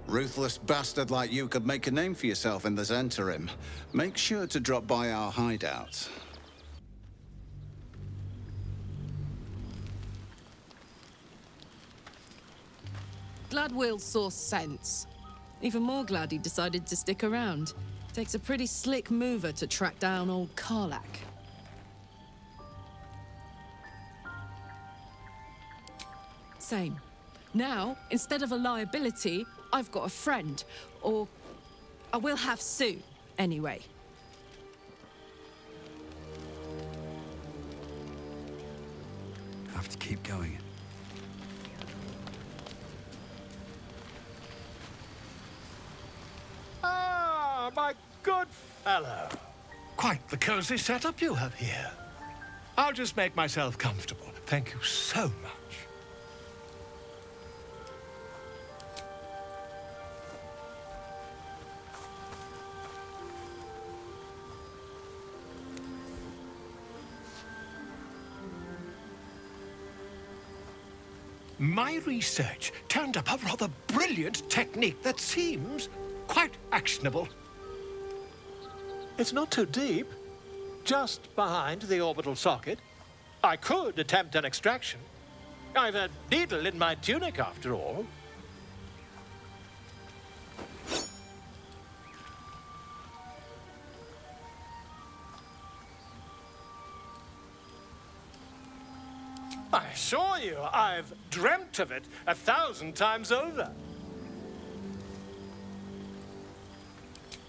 Ruthless bastard like you could make a name for yourself in the Zhentarim. Make sure to drop by our hideout. Glad Wyll saw sense. Even more glad he decided to stick around. Takes a pretty slick mover to track down old Karlach. Same. Now, instead of a liability, I've got a friend. Or I will have soon, anyway. Have to keep going. Ah, my good fellow. Quite the cozy setup you have here. I'll just make myself comfortable. Thank you so much. My research turned up a rather brilliant technique that seems quite actionable. It's not too deep, just behind the orbital socket. I could attempt an extraction. I've a needle in my tunic, after all. I assure you, I've dreamt of it 1,000 times over.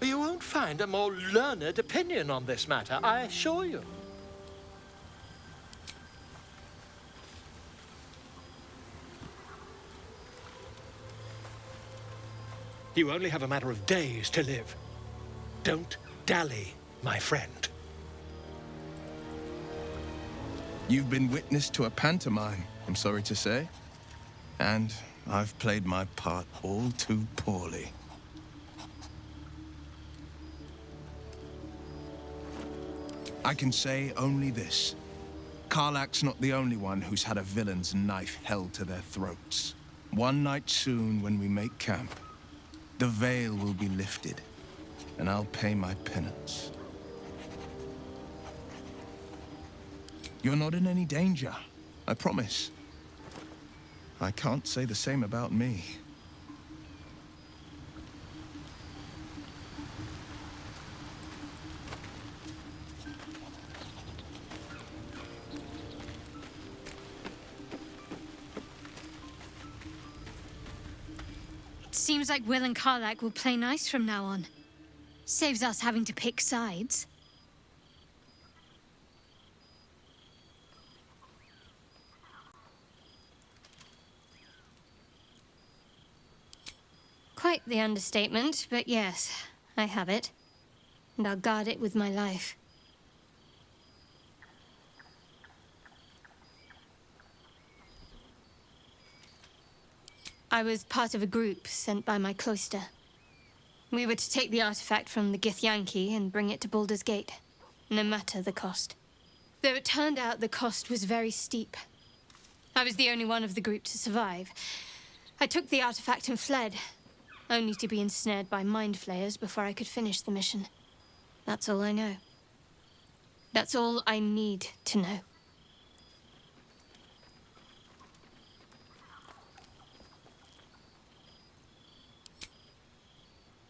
You won't find a more learned opinion on this matter, I assure you. You only have a matter of days to live. Don't dally, my friend. You've been witness to a pantomime, I'm sorry to say. And I've played my part all too poorly. I can say only this. Karlach's not the only one who's had a villain's knife held to their throats. One night soon, when we make camp, the veil will be lifted, and I'll pay my penance. You're not in any danger, I promise. I can't say the same about me. Seems like Wyll and Karlach will play nice from now on. Saves us having to pick sides. Quite the understatement, but yes, I have it. And I'll guard it with my life. I was part of a group sent by my cloister. We were to take the artifact from the Githyanki and bring it to Baldurs Gate, no matter the cost. Though it turned out the cost was very steep. I was the only one of the group to survive. I took the artifact and fled, only to be ensnared by Mind Flayers before I could finish the mission. That's all I know. That's all I need to know.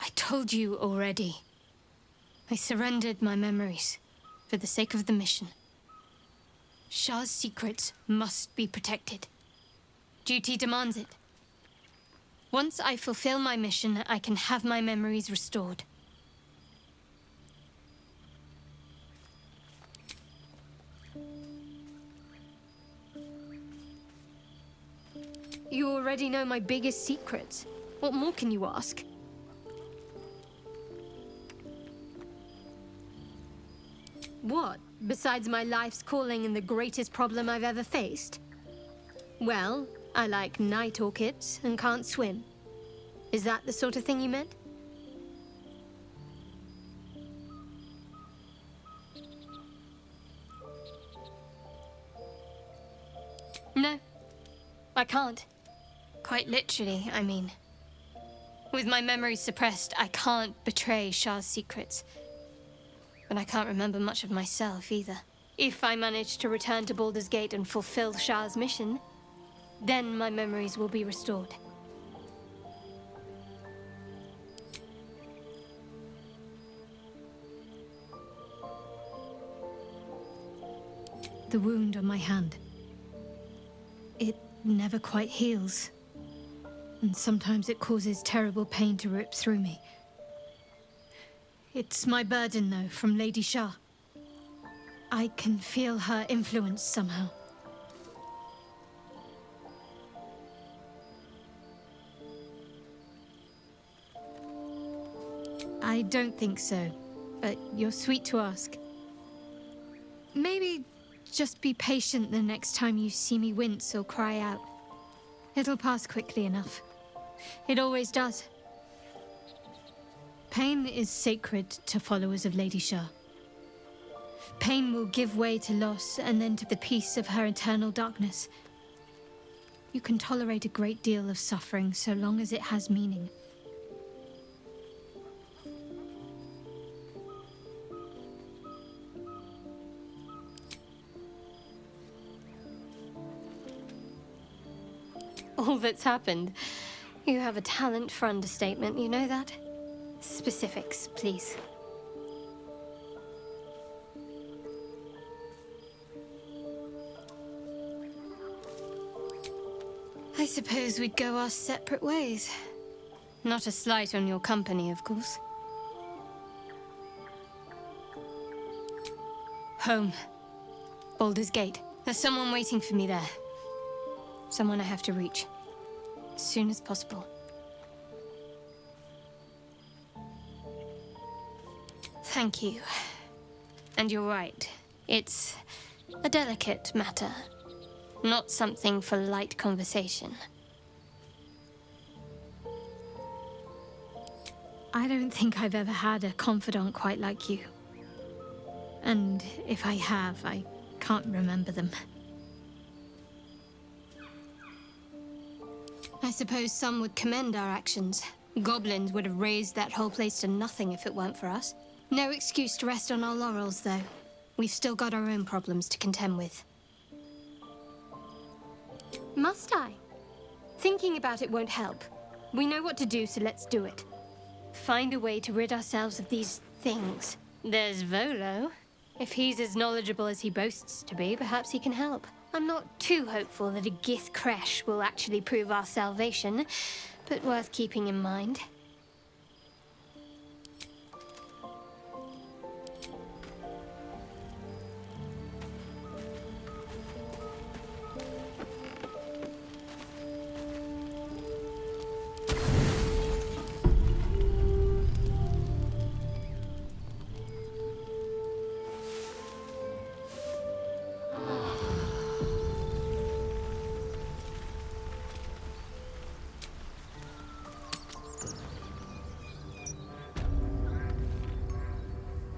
I told you already. I surrendered my memories for the sake of the mission. Shah's secrets must be protected. Duty demands it. Once I fulfill my mission, I can have my memories restored. You already know my biggest secrets. What more can you ask? What, besides my life's calling and the greatest problem I've ever faced? Well, I like night orchids and can't swim. Is that the sort of thing you meant? No, I can't. Quite literally, I mean. With my memory suppressed, I can't betray Shah's secrets. But I can't remember much of myself either. If I manage to return to Baldur's Gate and fulfill Shah's mission, then my memories will be restored. The wound on my hand. It never quite heals. And sometimes it causes terrible pain to rip through me. It's my burden, though, from Lady Shah. I can feel her influence somehow. I don't think so, but you're sweet to ask. Maybe just be patient the next time you see me wince or cry out. It'll pass quickly enough. It always does. Pain is sacred to followers of Lady Shah. Pain will give way to loss and then to the peace of her eternal darkness. You can tolerate a great deal of suffering so long as it has meaning. All that's happened. You have a talent for understatement, you know that? Specifics, please. I suppose we'd go our separate ways. Not a slight on your company, of course. Home. Baldur's Gate. There's someone waiting for me there. Someone I have to reach. As soon as possible. Thank you. And you're right. It's a delicate matter. Not something for light conversation. I don't think I've ever had a confidant quite like you. And if I have, I can't remember them. I suppose some would commend our actions. Goblins would have razed that whole place to nothing if it weren't for us. No excuse to rest on our laurels, though. We've still got our own problems to contend with. Must I? Thinking about it won't help. We know what to do, so let's do it. Find a way to rid ourselves of these things. There's Volo. If he's as knowledgeable as he boasts to be, perhaps he can help. I'm not too hopeful that a Gith crash will actually prove our salvation, but worth keeping in mind.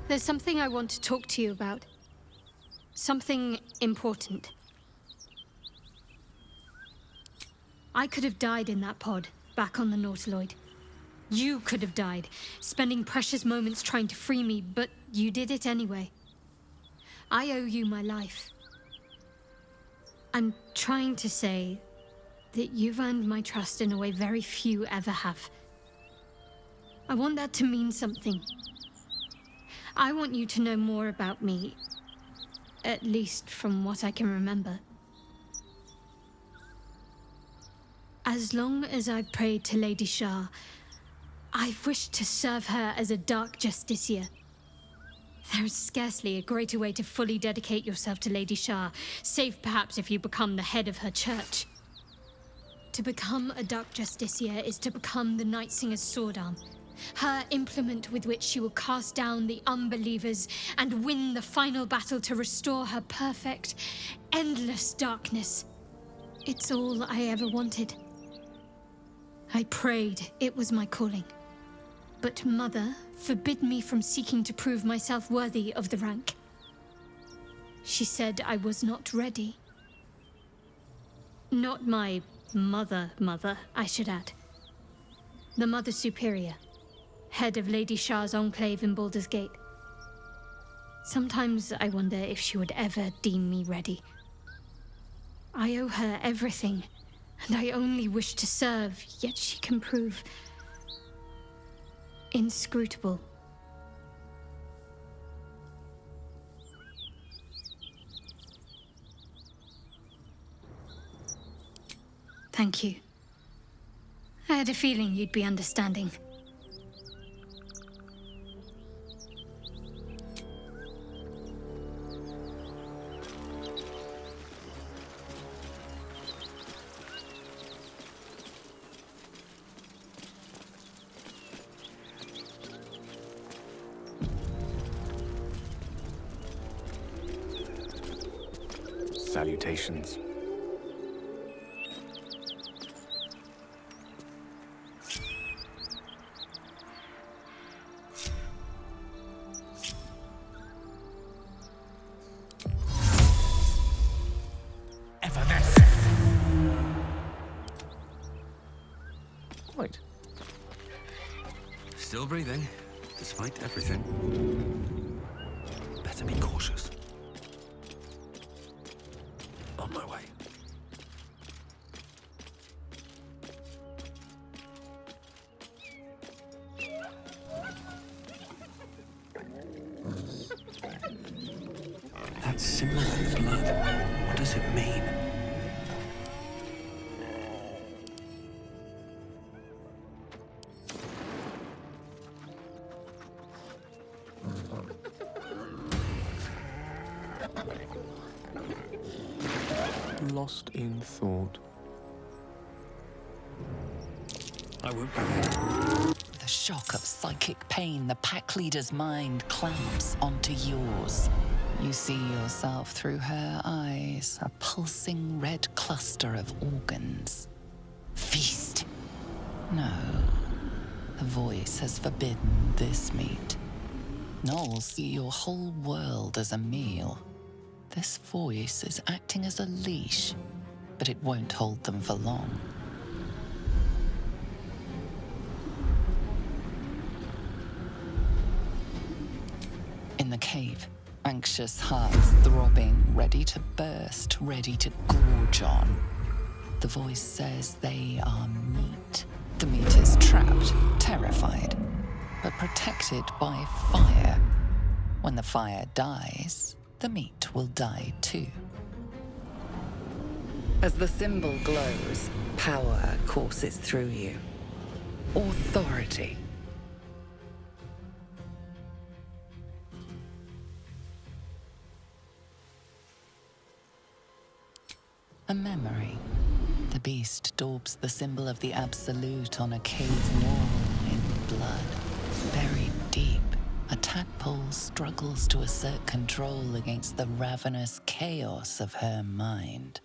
There's something I want to talk to you about. Something important. I could have died in that pod, back on the Nautiloid. You could have died, spending precious moments trying to free me, but you did it anyway. I owe you my life. I'm trying to say that you've earned my trust in a way very few ever have. I want that to mean something. I want you to know more about me, at least from what I can remember. As long as I've prayed to Lady Shah, I've wished to serve her as a dark justiciar. There is scarcely a greater way to fully dedicate yourself to Lady Shah, save perhaps if you become the head of her church. To become a dark justiciar is to become the Night Singer's sword arm. Her implement with which she will cast down the unbelievers and win the final battle to restore her perfect, endless darkness. It's all I ever wanted. I prayed it was my calling. But Mother forbid me from seeking to prove myself worthy of the rank. She said I was not ready. Not my mother, I should add. the Mother Superior, head of Lady Shah's enclave in Baldurs Gate. Sometimes I wonder if she would ever deem me ready. I owe her everything, and I only wish to serve, yet she can prove inscrutable. Thank you. I had a feeling you'd be understanding. Salutations. Wait. Still breathing, despite everything. Better be cautious. On my way. That symbol on the blood, what does it mean? Lost in thought. I won't go there. The shock of psychic pain, the pack leader's mind clamps onto yours. You see yourself through her eyes, a pulsing red cluster of organs. Feast. No. The voice has forbidden this meat. Gnolls see your whole world as a meal. This voice is acting as a leash, but it won't hold them for long. In the cave, anxious hearts throbbing, ready to burst, ready to gorge on. The voice says they are meat. The meat is trapped, terrified, but protected by fire. When the fire dies, the meat will die too. As the symbol glows, power courses through you. Authority. A memory. The beast daubs the symbol of the Absolute on a cave wall in blood. Buried deep, a tadpole struggles to assert control against the ravenous chaos of her mind.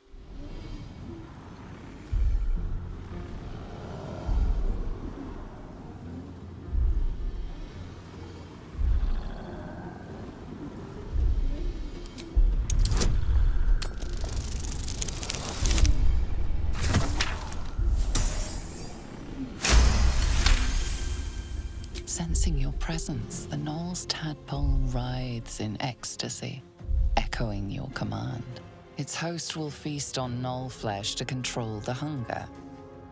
Sensing your presence, the Gnolls tadpole writhes in ecstasy, echoing your command. Its host will feast on Gnoll flesh to control the hunger,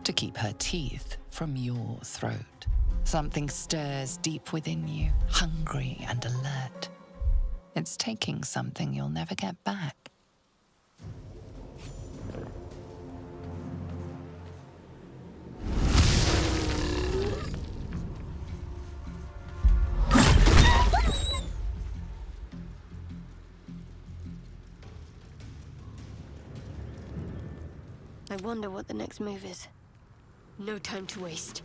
to keep her teeth from your throat. Something stirs deep within you, hungry and alert. It's taking something you'll never get back. I wonder what the next move is. No time to waste.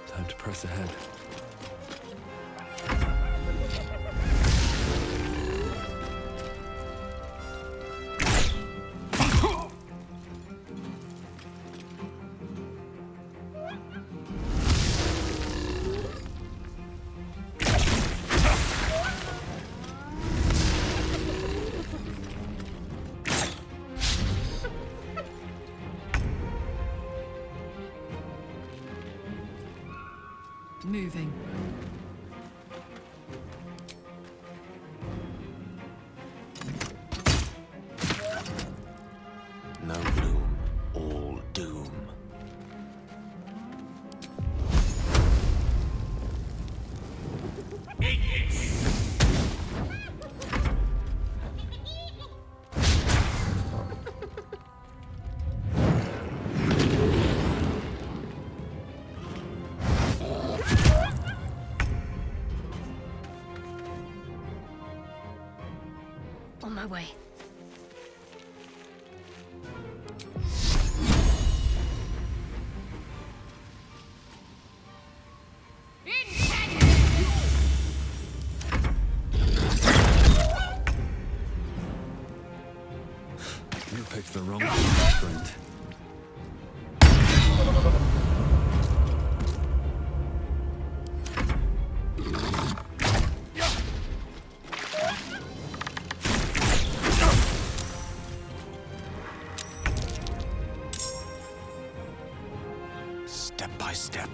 Time to press ahead. moving. No gloom, all doom. On my way. You picked the wrong friend. Step by step.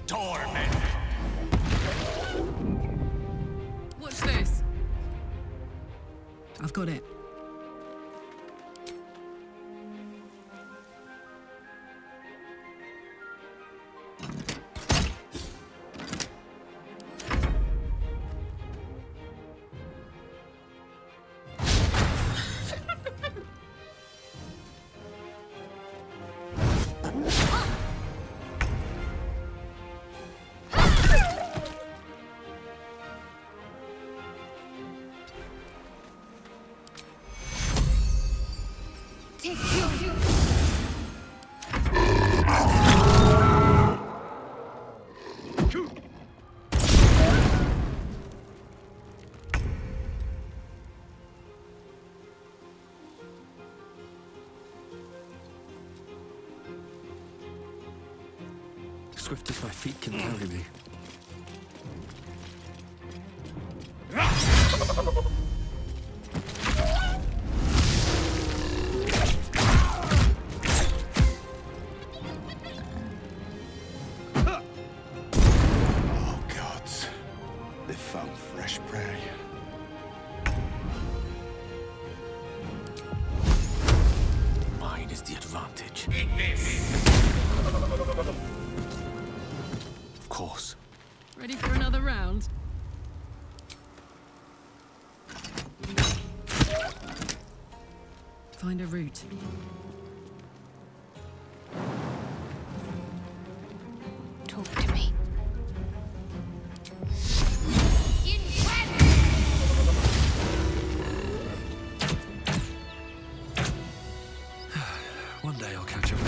Torment! Watch this. I've got it. Swift as my feet can carry me. Oh, gods. They've found fresh prey. Mine is the advantage. Of course. Ready for another round? Find a route. Talk to me. One day I'll catch up.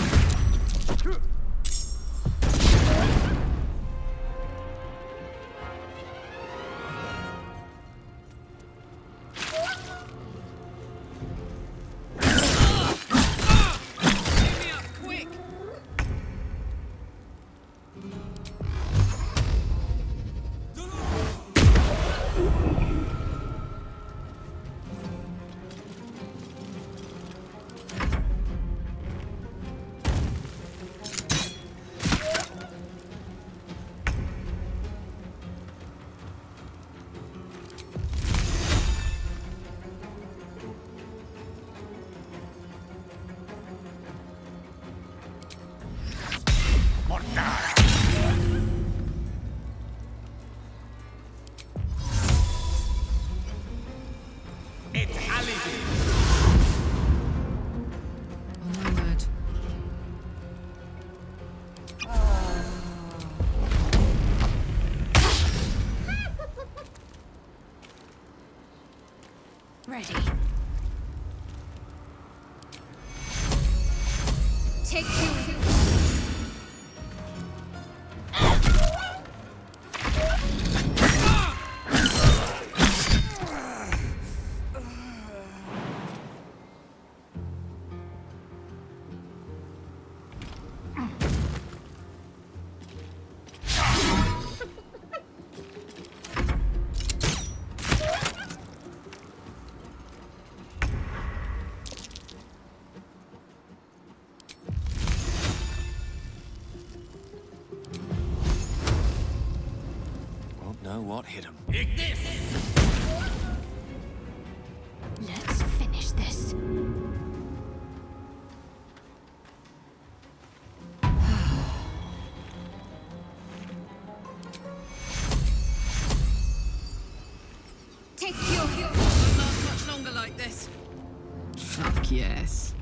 On my word. Ready. Take two. what hit him. Let's finish this. Take your Won't last much longer like this. Fuck yes.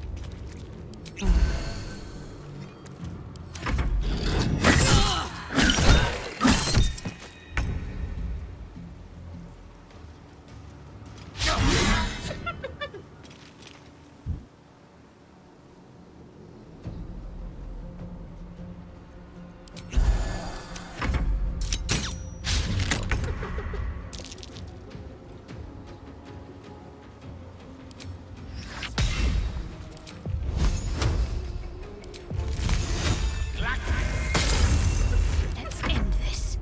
Let's end this.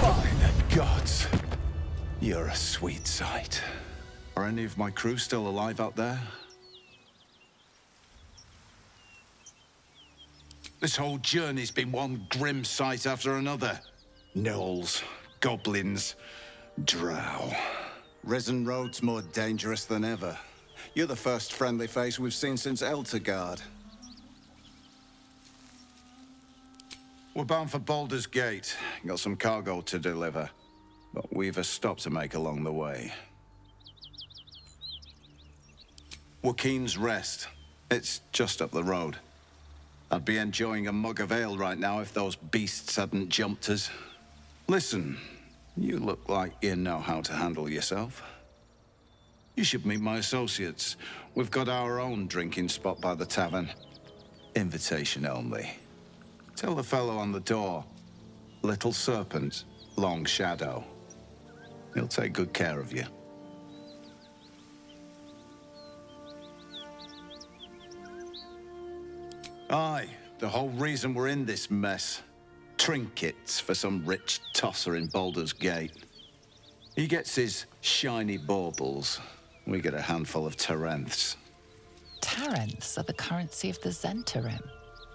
By the gods, you're a sweet sight. Are any of my crew still alive out there? This whole journey's been one grim sight after another. Gnolls, goblins, drow. Risen Road's more dangerous than ever. You're the first friendly face we've seen since Eltergard. We're bound for Baldurs Gate. Got some cargo to deliver. But we've a stop to make along the way. Waukeen's Rest. It's just up the road. I'd be enjoying a mug of ale right now if those beasts hadn't jumped us. Listen, you look like you know how to handle yourself. You should meet my associates. We've got our own drinking spot by the tavern. Invitation only. Tell the fellow on the door. Little Serpent, Long Shadow. He'll take good care of you. Aye, the whole reason we're in this mess. Trinkets for some rich tosser in Baldurs Gate. He gets his shiny baubles. We get a handful of Tarenths. Tarenths are the currency of the Zhentarim,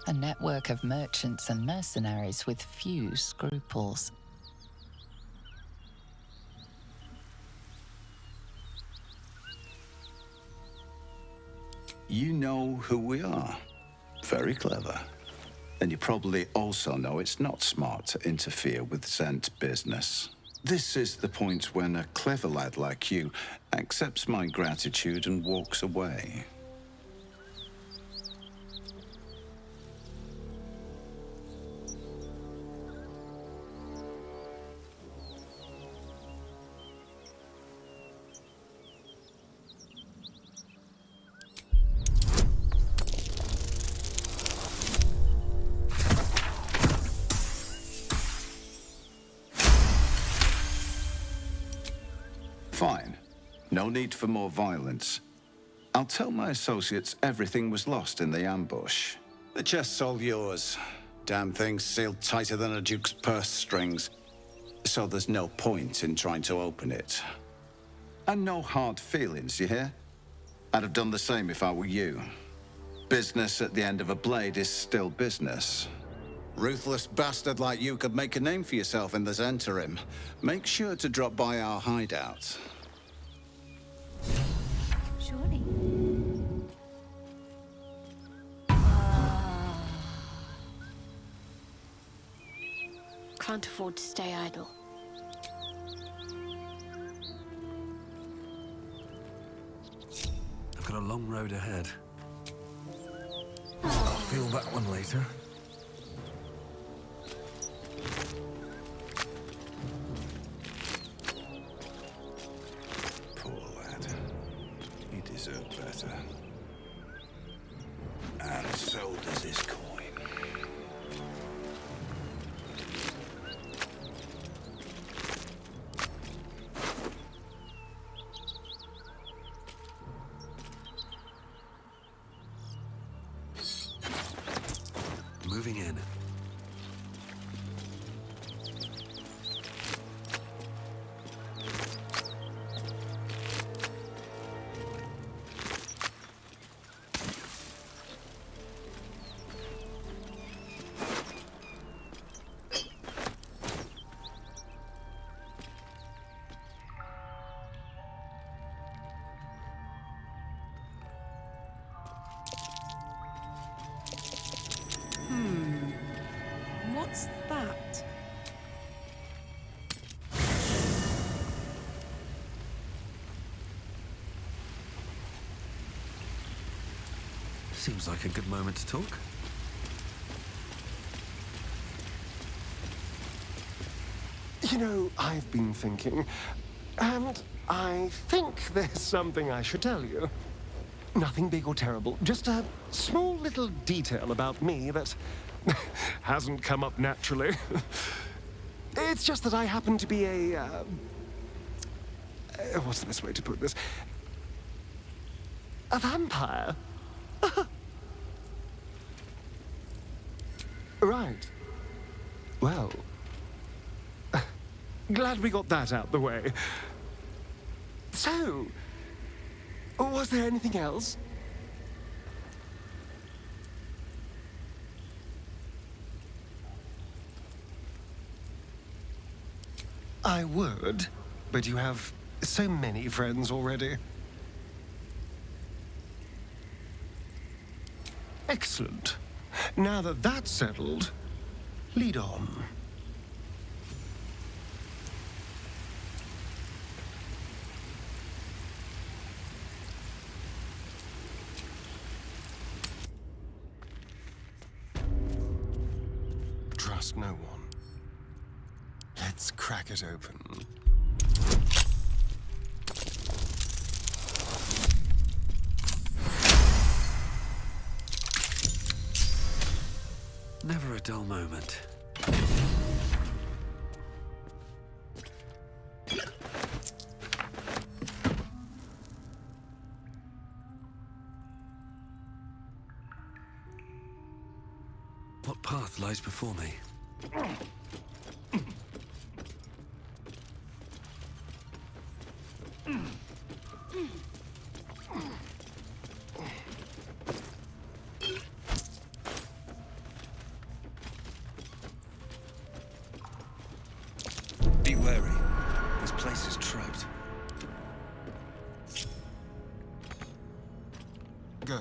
a network of merchants and mercenaries with few scruples. You know who we are. Very clever. And you probably also know it's not smart to interfere with Zhent business. This is the point when a clever lad like you accepts my gratitude and walks away. Fine. No need for more violence. I'll tell my associates everything was lost in the ambush. The chest's all yours. Damn thing's sealed tighter than a duke's purse strings. So there's no point in trying to open it. And no hard feelings, you hear? I'd have done the same if I were you. Business at the end of a blade is still business. Ruthless bastard like you could make a name for yourself in the Zhentarim. Make sure to drop by our hideout. Surely. Can't afford to stay idle. I've got a long road ahead. I'll feel that one later. Poor lad. He deserved better. And so does his coin. Moving in. What's that? Seems like a good moment to talk. You know, I've been thinking, and I think there's something I should tell you. Nothing big or terrible, just a small little detail about me that hasn't come up naturally. It's just that I happen to be what's the best way to put this? A vampire. Right. Well, glad we got that out the way. So, was there anything else? I would, but you have so many friends already. Excellent. Now that that's settled, lead on. Trust no one. Let's crack it open. Never a dull moment. What path lies before me? Be wary. This place is trapped. Go.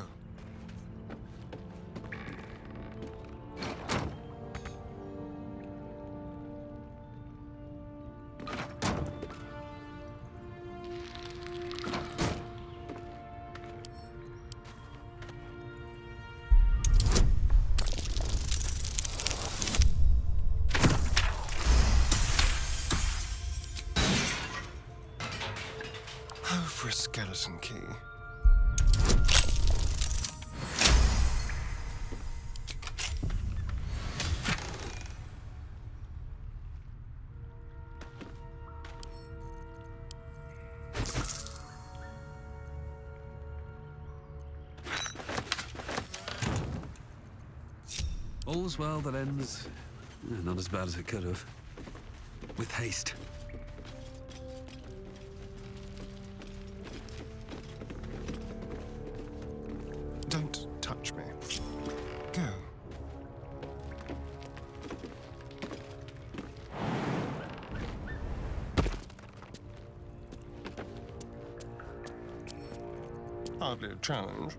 For a skeleton key. All's well that ends not as bad as it could have. With haste. Don't touch me. Go. Hardly a challenge.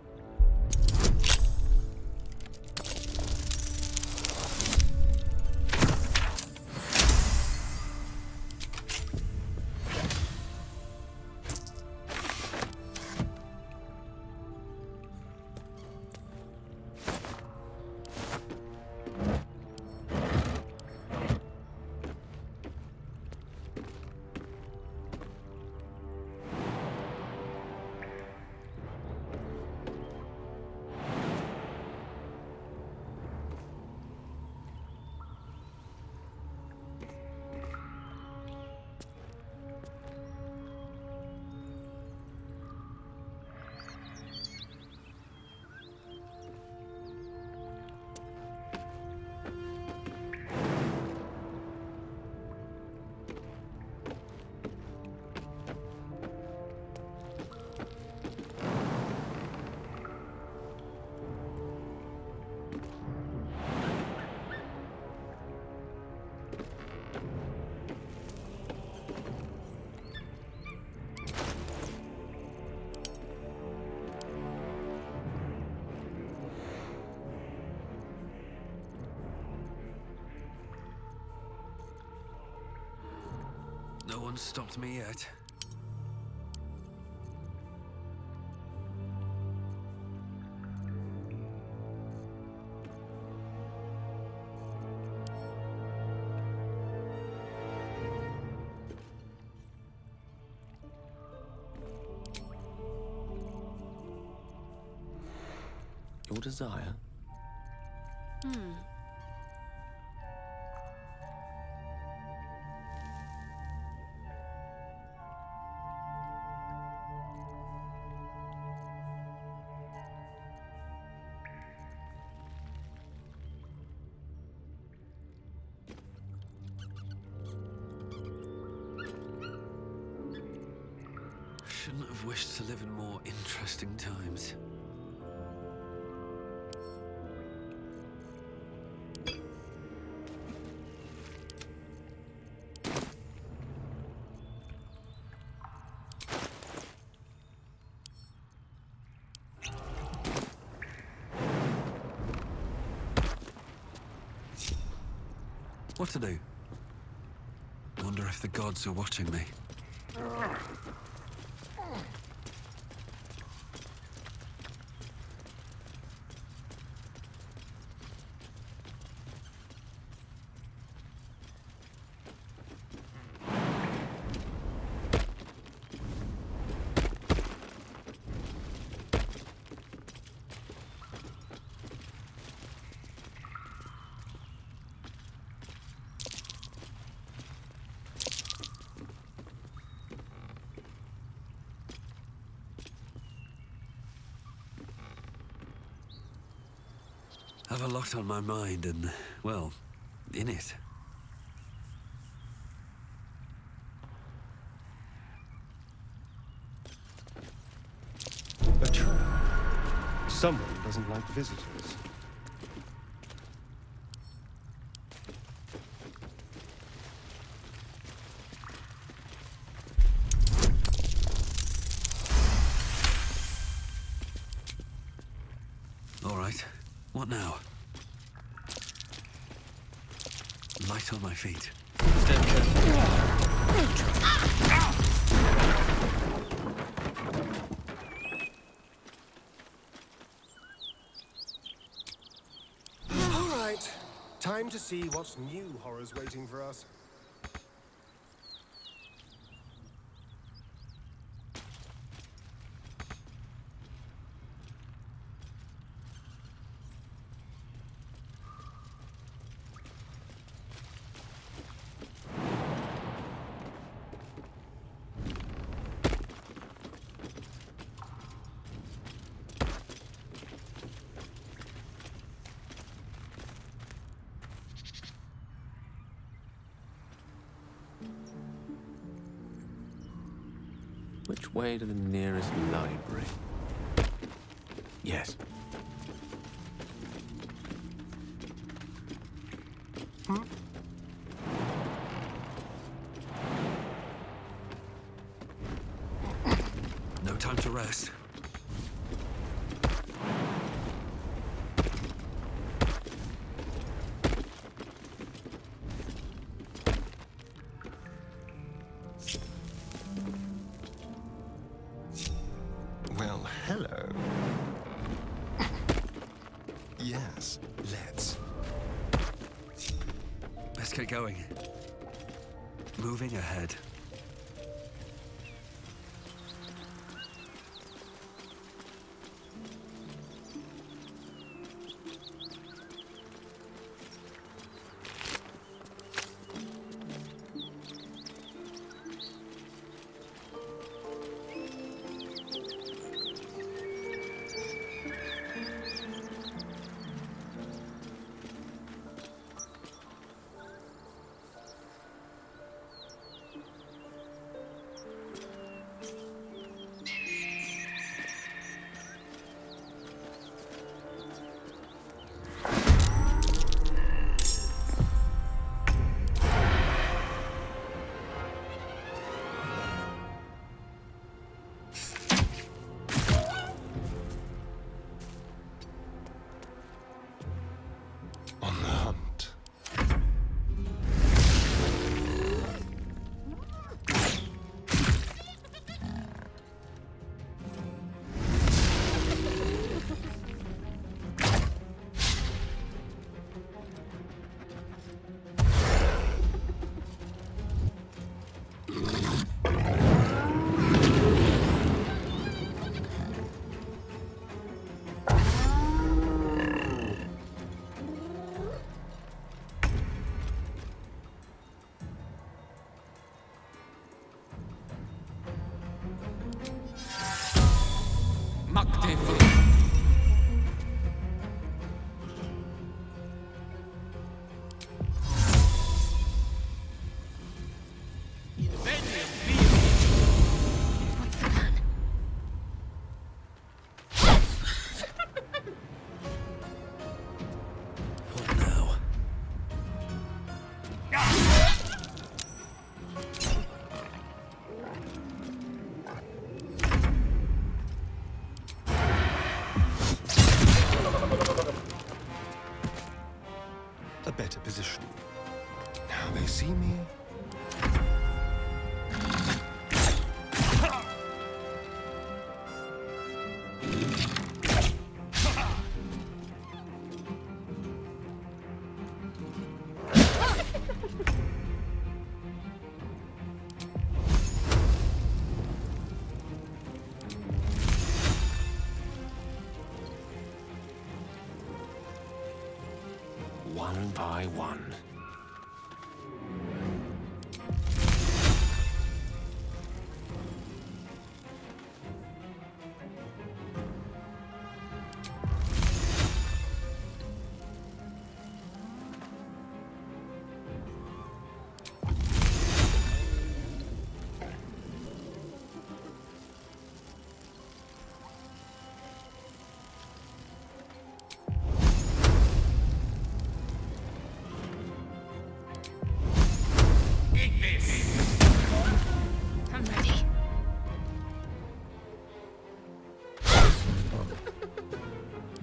one's stopped me yet. Your desire? Shouldn't have wished to live in more interesting times. What to do? Wonder if the gods are watching me. Have a lot on my mind and, well, in it. A trap. Someone doesn't like visitors. All right, what now? Light on my feet. Step carefully. All right, time to see what new horrors waiting for us. Which way to the nearest library? Yes. No time to rest. Well, hello. Yes, let's. Let's get going. Moving ahead. better position. Now they see me. One by one. I'm ready.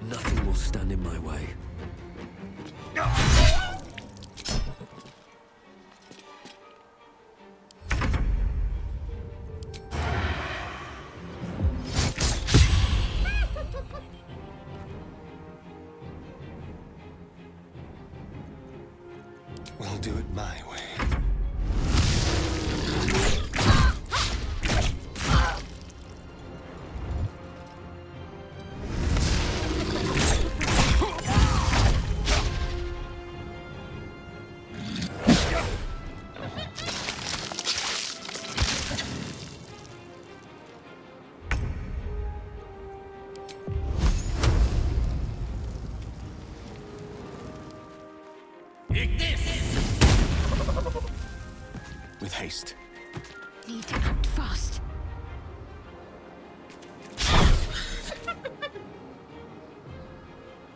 Nothing will stand in my way. We'll do it my way. With haste. Need to act fast.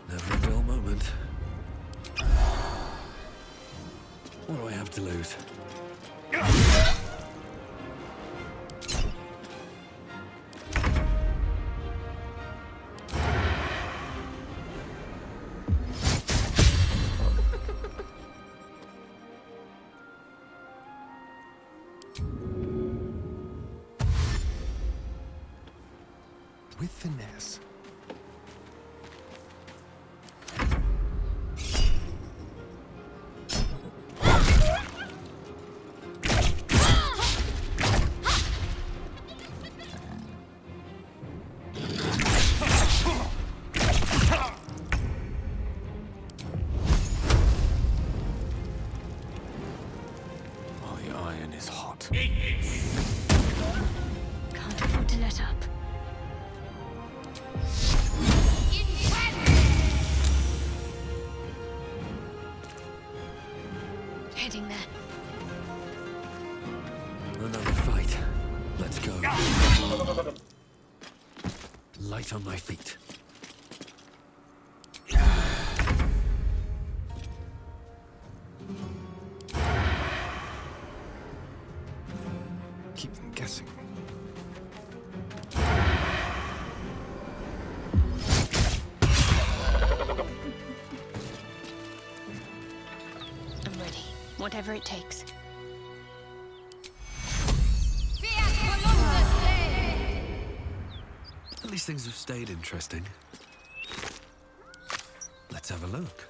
Never a dull moment. What do I have to lose? With finesse. While the iron is hot. Can't afford to let up. Heading there. Another fight. Let's go. Light on my feet. Keep them guessing. I'm ready. Whatever it takes. At least things have stayed interesting. Let's have a look.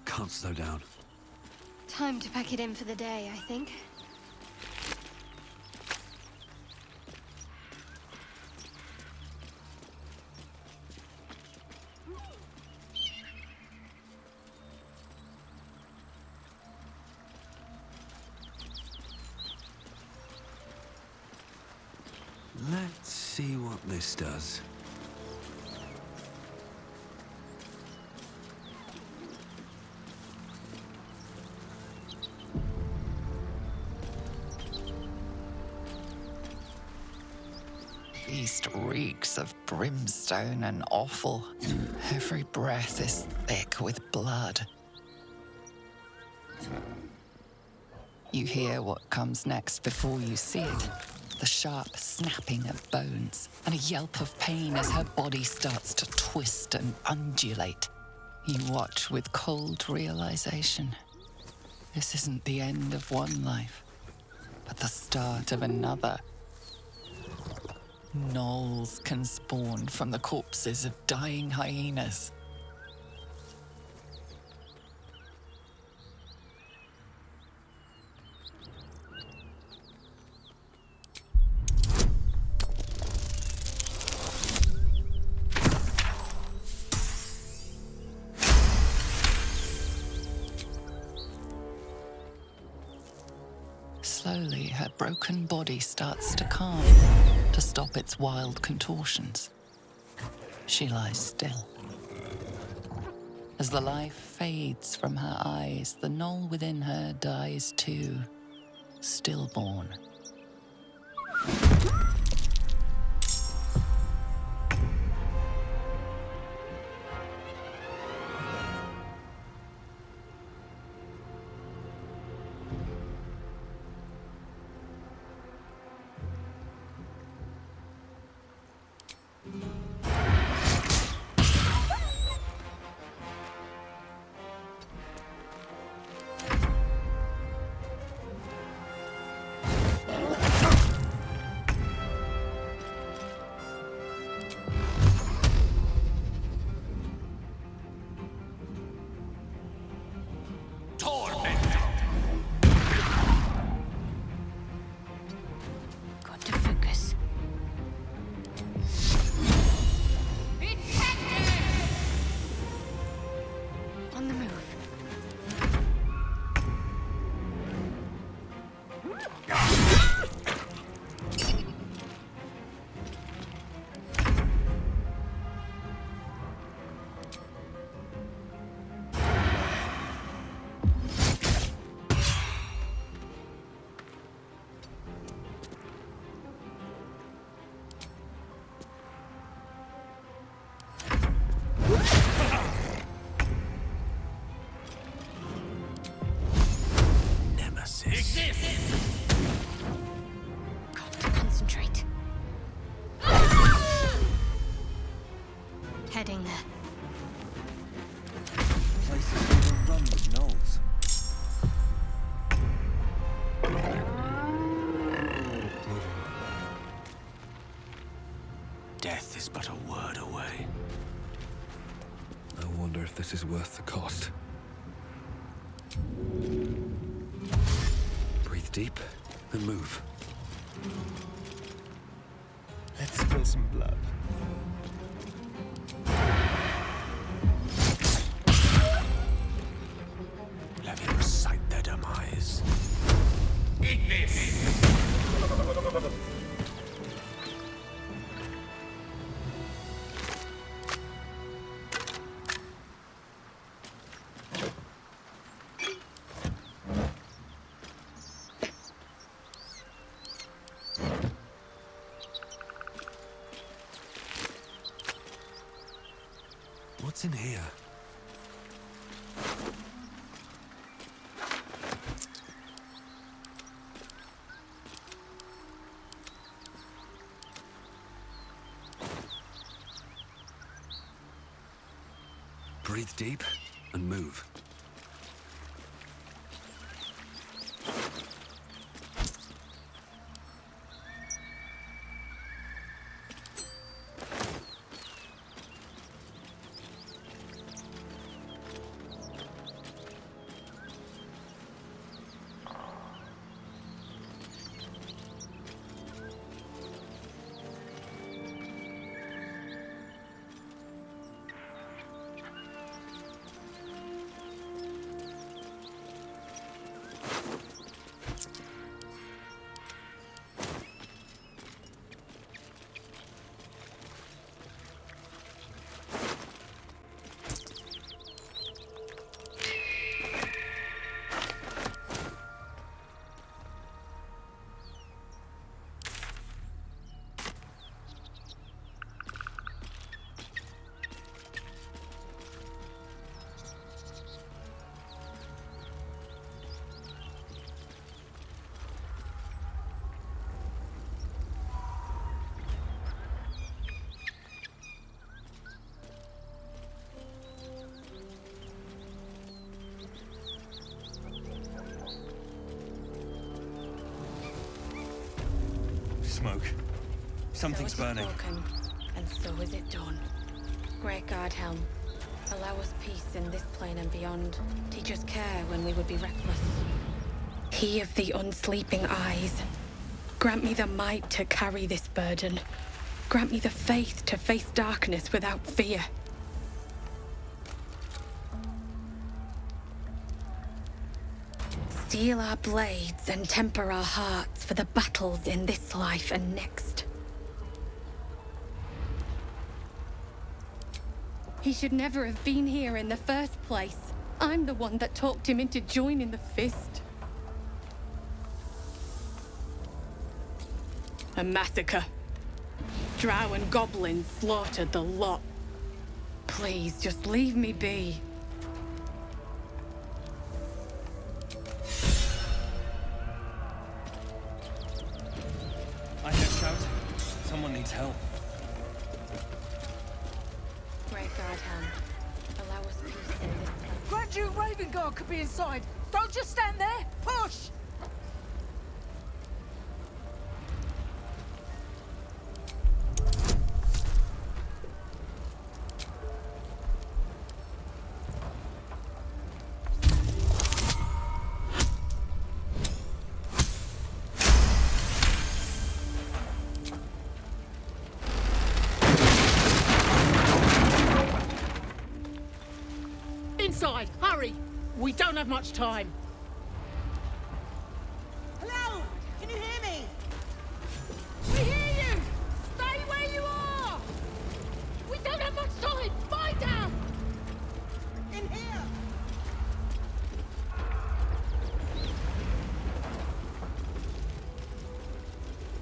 Can't slow down. Time to pack it in for the day, I think. Let's see what this does. Feast reeks of brimstone and offal. Every breath is thick with blood. You hear what comes next before you see it. The sharp snapping of bones, and a yelp of pain as her body starts to twist and undulate. You watch with cold realization. This isn't the end of one life, but the start of another. Gnolls can spawn from the corpses of dying hyenas. Slowly, her broken body starts to calm, to stop its wild contortions. She lies still. As the life fades from her eyes, the gnoll within her dies too, stillborn. Heading there. Places overrun with gnolls. Moving. Death is but a word away. I wonder if this is worth the cost. Breathe deep and move. Let's spill some blood. Let me recite their demise. Eat this! What's in here? Breathe deep and move. smoke. Something's burning. Spoken, and so is it done. Great Guardhelm, allow us peace in this plane and beyond. Teach us care when we would be reckless. He of the unsleeping eyes, grant me the might to carry this burden. Grant me the faith to face darkness without fear. Steel our blades and temper our hearts for the battles in this life and next. He should never have been here in the first place. I'm the one that talked him into joining the Fist. A massacre. Drow and goblins slaughtered the lot. Please, just leave me be. I hear shouting. Someone needs help. Great Guardhelm, allow us peace in this place. Grand Duke Ravengard could be inside. Don't just stand there. Push! Inside, hurry! We don't have much time. Hello? Can you hear me? We hear you! Stay where you are! We don't have much time! Find out! In here!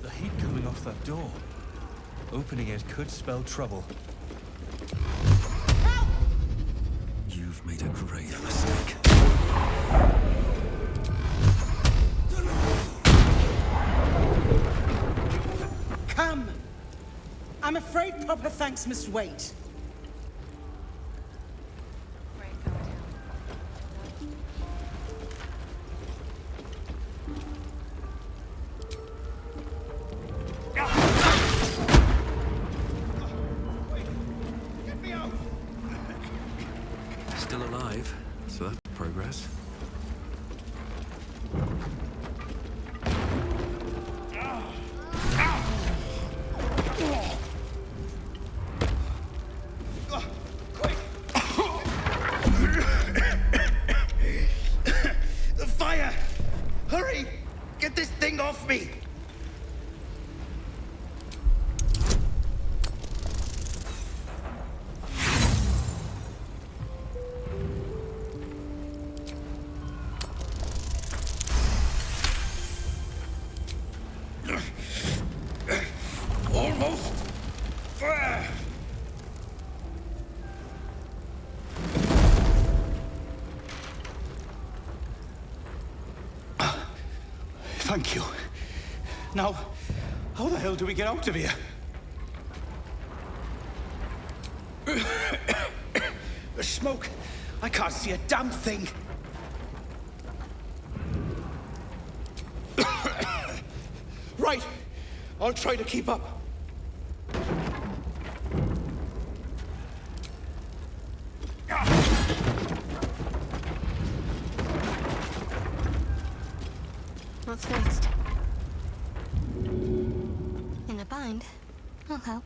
The heat coming off that door. Opening it could spell trouble. Help! You've made a grave mistake. Come! I'm afraid proper thanks must wait. Great Guardhelm. Still alive, so that's progress. The fire! Hurry! Get this thing off me! Almost there! Thank you. Now, how the hell do we get out of here? The smoke! I can't see a damn thing! Right! I'll try to keep up. What's next? In a bind? I'll help.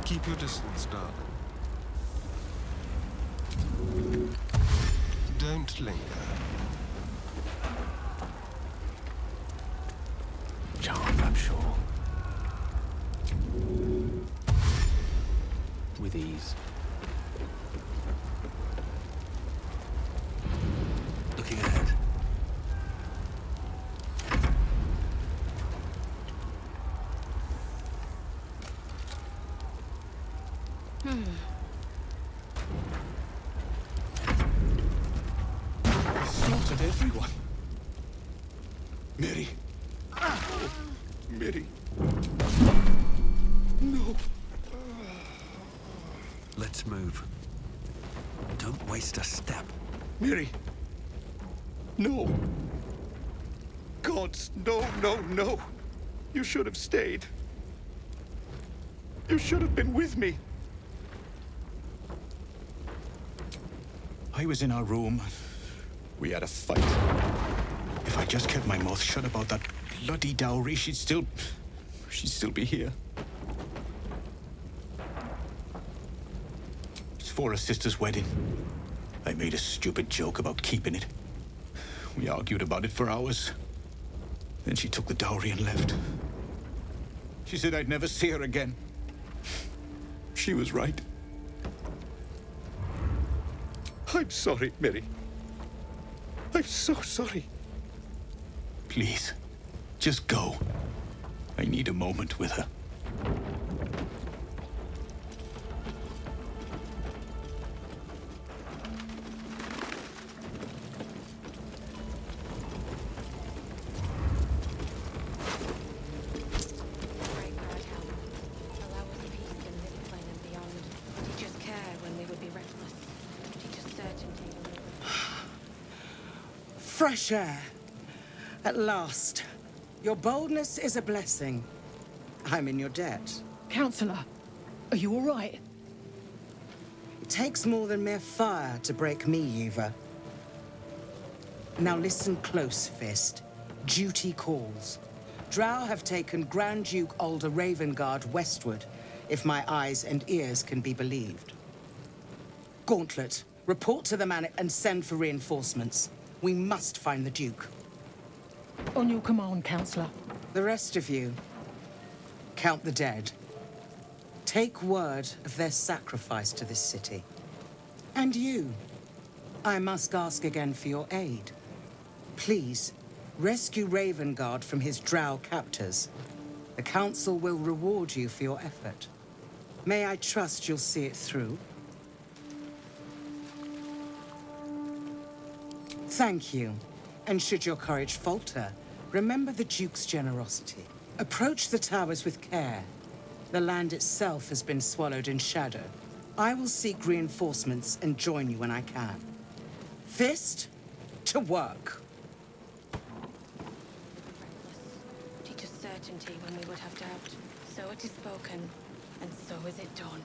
Keep your distance, darling. Don't linger. Charmed, I'm sure. With ease. Looking ahead. Slaughtered everyone. Mary. Mary. No. Let's move. Don't waste a step. Mary. No. Gods, no, no, no. You should have stayed. You should have been with me. I was in our room. We had a fight. If I just kept my mouth shut about that bloody dowry, she'd still be here. It's for her sister's wedding. I made a stupid joke about keeping it. We argued about it for hours. Then she took the dowry and left. She said I'd never see her again. She was right. I'm sorry, Mary. I'm so sorry. Please, just go. I need a moment with her. Fresh air. At last. Your boldness is a blessing. I'm in your debt. Counselor, are you all right? It takes more than mere fire to break me, Eva. Now listen close, Fist. Duty calls. Drow have taken Grand Duke Alder Ravengard westward, if my eyes and ears can be believed. Gauntlet, report to the man and send for reinforcements. We must find the Duke. On your command, Counselor. The rest of you, count the dead. Take word of their sacrifice to this city. And you, I must ask again for your aid. Please, rescue Ravengard from his drow captors. The Council will reward you for your effort. May I trust you'll see it through? Thank you. And should your courage falter, remember the Duke's generosity. Approach the towers with care. The land itself has been swallowed in shadow. I will seek reinforcements and join you when I can. Fist, to work. Teach us certainty when we would have doubt. So it is spoken, and so is it done.